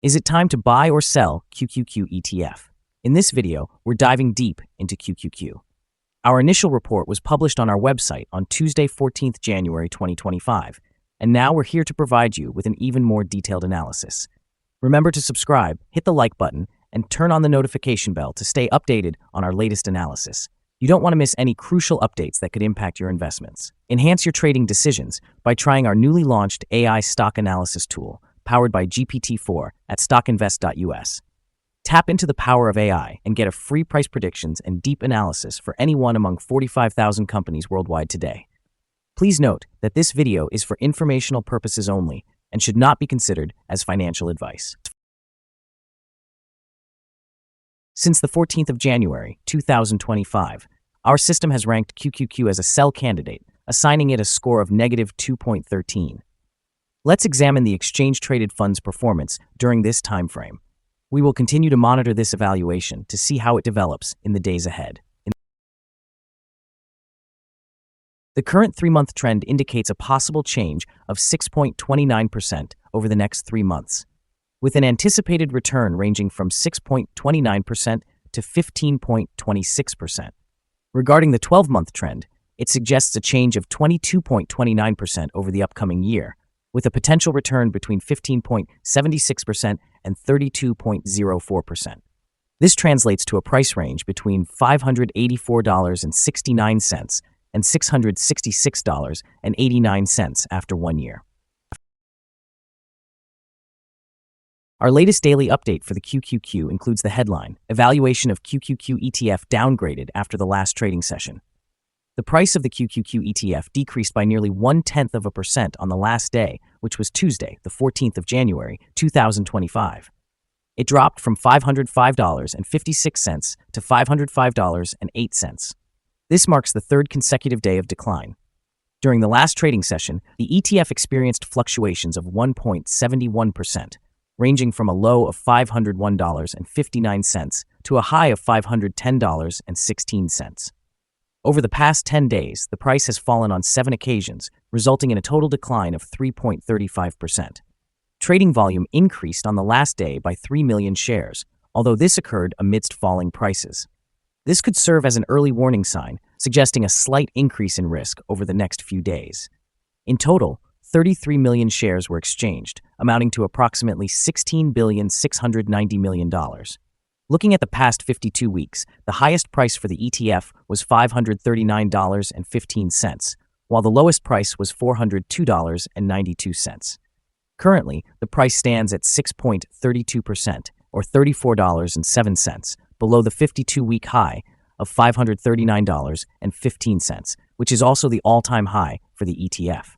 Is it time to buy or sell QQQ ETF? In this video, we're diving deep into QQQ. Our initial report was published on our website on Tuesday, 14th January 2025, and now we're here to provide you with an even more detailed analysis. Remember to subscribe, hit the like button, and turn on the notification bell to stay updated on our latest analysis. You don't want to miss any crucial updates that could impact your investments. Enhance your trading decisions by trying our newly launched AI stock analysis tool, powered by GPT-4 at StockInvest.us. Tap into the power of AI and get a free price predictions and deep analysis for any one among 45,000 companies worldwide today. Please note that this video is for informational purposes only and should not be considered as financial advice. Since the 14th of January, 2025, our system has ranked QQQ as a sell candidate, assigning it a score of -2.13. Let's examine the exchange-traded fund's performance during this time frame. We will continue to monitor this evaluation to see how it develops in the days ahead. The current 3-month trend indicates a possible change of 6.29% over the next 3 months, with an anticipated return ranging from 6.29% to 15.26%. Regarding the 12-month trend, it suggests a change of 22.29% over the upcoming year, with a potential return between 15.76% and 32.04%. This translates to a price range between $584.69 and $666.89 after 1 year. Our latest daily update for the QQQ includes the headline, "Evaluation of QQQ ETF downgraded after the last trading session." The price of the QQQ ETF decreased by nearly 0.1% on the last day, which was Tuesday, the 14th of January, 2025. It dropped from $505.56 to $505.08. This marks the third consecutive day of decline. During the last trading session, the ETF experienced fluctuations of 1.71%, ranging from a low of $501.59 to a high of $510.16. Over the past 10 days, the price has fallen on 7 occasions, resulting in a total decline of 3.35%. Trading volume increased on the last day by 3 million shares, although this occurred amidst falling prices. This could serve as an early warning sign, suggesting a slight increase in risk over the next few days. In total, 33 million shares were exchanged, amounting to approximately $16.69 billion. Looking at the past 52 weeks, the highest price for the ETF was $539.15, while the lowest price was $402.92. Currently, the price stands at 6.32%, or $34.07, below the 52-week high of $539.15, which is also the all-time high for the ETF.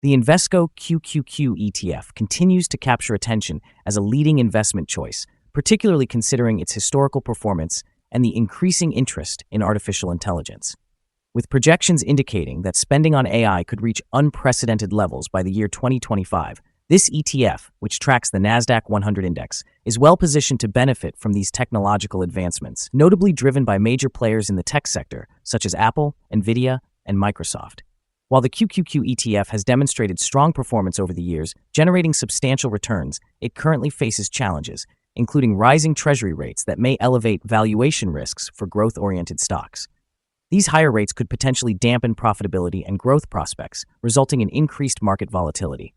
The Invesco QQQ ETF continues to capture attention as a leading investment choice, particularly considering its historical performance and the increasing interest in artificial intelligence. With projections indicating that spending on AI could reach unprecedented levels by the year 2025, this ETF, which tracks the Nasdaq 100 index, is well positioned to benefit from these technological advancements, notably driven by major players in the tech sector, such as Apple, Nvidia, and Microsoft. While the QQQ ETF has demonstrated strong performance over the years, generating substantial returns, it currently faces challenges, including rising treasury rates that may elevate valuation risks for growth-oriented stocks. These higher rates could potentially dampen profitability and growth prospects, resulting in increased market volatility.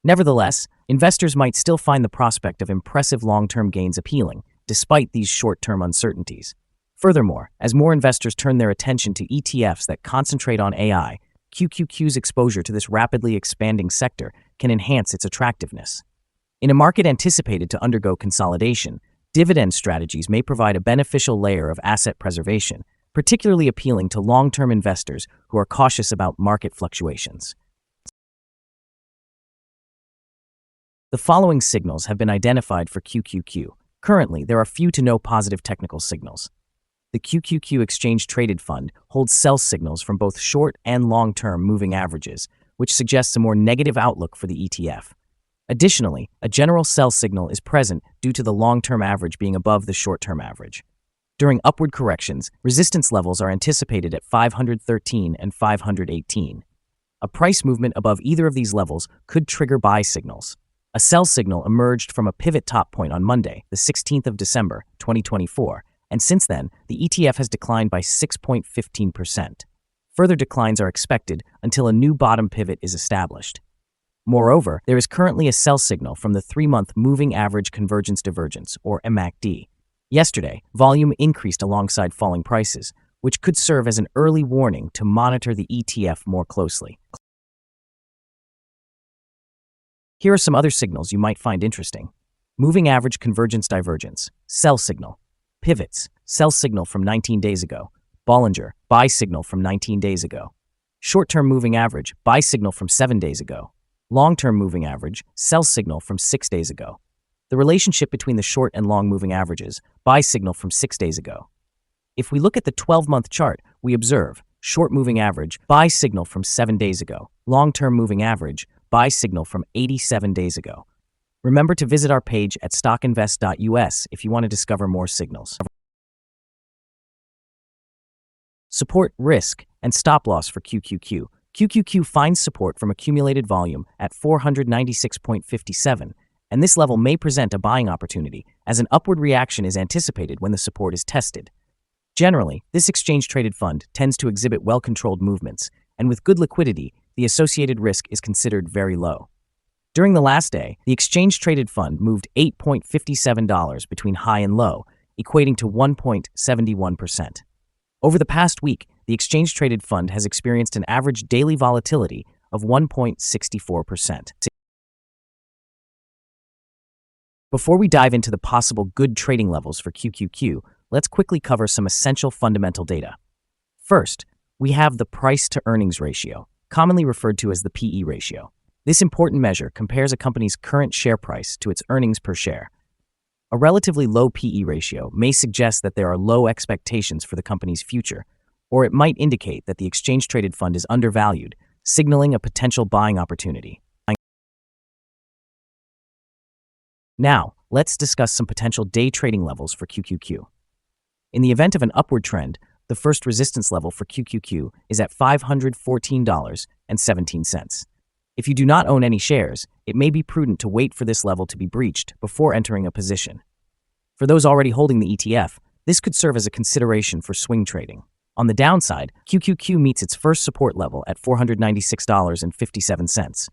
Nevertheless, investors might still find the prospect of impressive long-term gains appealing, despite these short-term uncertainties. Furthermore, as more investors turn their attention to ETFs that concentrate on AI, QQQ's exposure to this rapidly expanding sector can enhance its attractiveness. In a market anticipated to undergo consolidation, dividend strategies may provide a beneficial layer of asset preservation, particularly appealing to long-term investors who are cautious about market fluctuations. The following signals have been identified for QQQ. Currently, there are few to no positive technical signals. The QQQ exchange-traded fund holds sell signals from both short and long-term moving averages, which suggests a more negative outlook for the ETF. Additionally, a general sell signal is present due to the long-term average being above the short-term average. During upward corrections, resistance levels are anticipated at 513 and 518. A price movement above either of these levels could trigger buy signals. A sell signal emerged from a pivot top point on Monday, the 16th of December, 2024, and since then, the ETF has declined by 6.15%. Further declines are expected until a new bottom pivot is established. Moreover, there is currently a sell signal from the 3-month Moving Average Convergence Divergence, or MACD. Yesterday, volume increased alongside falling prices, which could serve as an early warning to monitor the ETF more closely. Here are some other signals you might find interesting. Moving Average Convergence Divergence, sell signal. Pivots, sell signal from 19 days ago. Bollinger, buy signal from 19 days ago. Short-term moving average, buy signal from 7 days ago. Long-term moving average, sell signal from 6 days ago. The relationship between the short and long moving averages, buy signal from 6 days ago. If we look at the 12-month chart, we observe short moving average, buy signal from 7 days ago. Long-term moving average, buy signal from 87 days ago. Remember to visit our page at StockInvest.us if you want to discover more signals. Support, risk, and stop loss for QQQ. QQQ finds support from accumulated volume at 496.57, and this level may present a buying opportunity as an upward reaction is anticipated when the support is tested. Generally, this exchange-traded fund tends to exhibit well-controlled movements, and with good liquidity, the associated risk is considered very low. During the last day, the exchange-traded fund moved $8.57 between high and low, equating to 1.71%. Over the past week, the exchange-traded fund has experienced an average daily volatility of 1.64%. Before we dive into the possible good trading levels for QQQ, let's quickly cover some essential fundamental data. First, we have the price-to-earnings ratio, commonly referred to as the PE ratio. This important measure compares a company's current share price to its earnings per share. A relatively low PE ratio may suggest that there are low expectations for the company's future, or it might indicate that the exchange-traded fund is undervalued, signaling a potential buying opportunity. Now, let's discuss some potential day trading levels for QQQ. In the event of an upward trend, the first resistance level for QQQ is at $514.17. If you do not own any shares, it may be prudent to wait for this level to be breached before entering a position. For those already holding the ETF, this could serve as a consideration for swing trading. On the downside, QQQ meets its first support level at $496.57.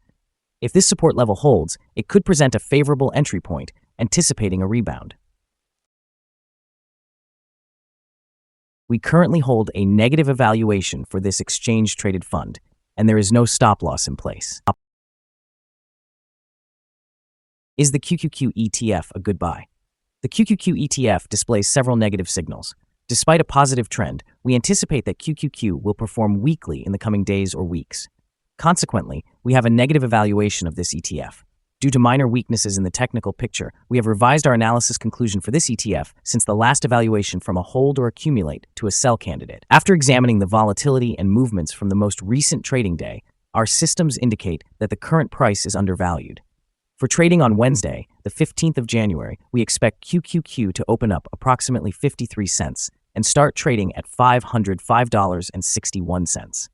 If this support level holds, it could present a favorable entry point, anticipating a rebound. We currently hold a negative evaluation for this exchange-traded fund, and there is no stop loss in place. Is the QQQ ETF a good buy? The QQQ ETF displays several negative signals. Despite a positive trend, we anticipate that QQQ will perform weakly in the coming days or weeks. Consequently, we have a negative evaluation of this ETF. Due to minor weaknesses in the technical picture, we have revised our analysis conclusion for this ETF since the last evaluation from a hold or accumulate to a sell candidate. After examining the volatility and movements from the most recent trading day, our systems indicate that the current price is undervalued. For trading on Wednesday, the 15th of January, we expect QQQ to open up approximately 53 cents and start trading at $505.61.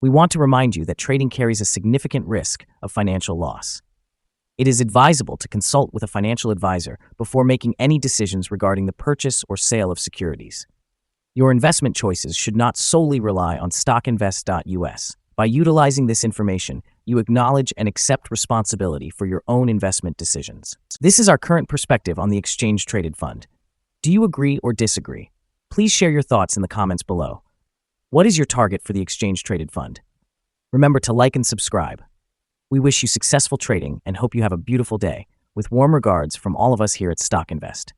We want to remind you that trading carries a significant risk of financial loss. It is advisable to consult with a financial advisor before making any decisions regarding the purchase or sale of securities. Your investment choices should not solely rely on StockInvest.us. By utilizing this information, you acknowledge and accept responsibility for your own investment decisions. This is our current perspective on the exchange-traded fund. Do you agree or disagree? Please share your thoughts in the comments below. What is your target for the exchange-traded fund? Remember to like and subscribe. We wish you successful trading and hope you have a beautiful day. With warm regards from all of us here at StockInvest.